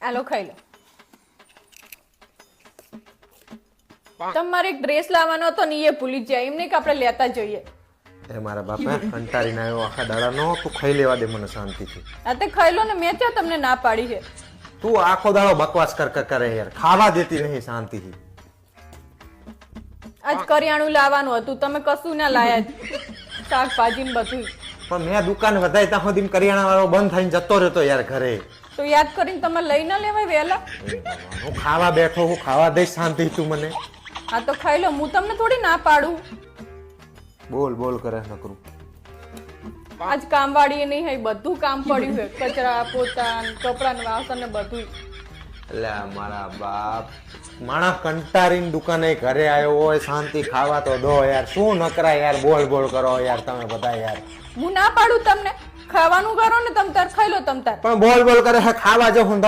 આલો ખાઈ લો. તમારે એક ડ્રેસ લાવવાનો હતો ને એ ભૂલી જાય, એમ નહીં કે આપણે લેતા જઈએ. એ મારા બાપા કંટાળીને આવ્યો આખા દાડાનો, તું ખાઈ લેવા દે મને શાંતિથી. આ તે ખાઈ લો ને, મેં ત્યાં તમને ના પાડી છે. તું આખો દાડો બકવાસ કરે યાર, ખાવા દેતી નહીં શાંતિથી. આજ કરિયાણું લાવવાનું હતું, તમે કશું ના લાયા. શાકભાજી ને બધું. પણ મેં દુકાન વધારી ત્યાં સુધી કરિયાણા વાળો બંધ થઈને જતો રહેતો યાર ઘરે. તો યાદ કરીને તમે લઈ ના લેવાય વહેલા. હું ખાવા બેઠો, હું ખાવા દઈશ શાંતિ તું મને. હા તો ખાઈ લો, હું તમને થોડી ના પાડું. બોલ બોલ કરે નકરું. આજ કામવાળી નહીં હોય, બધું કામ પડ્યું છે. કચરા પોતા કપડા ને વાસણ ને બધું. એટલે મારા બાપ માણસ કંટાળીને દુકાને ઘરે આવ્યો હોય, શાંતિ ખાવા તો દો યાર. શું નકરા યાર બોલ બોલ કરો યાર તમે બધા યાર. હું ના પાડું તમને, ખાવાનું કરો ને તમ તાર ખાઈ લો તમ તાર. પણ બોલ બોલ કરે ખાવા જો હું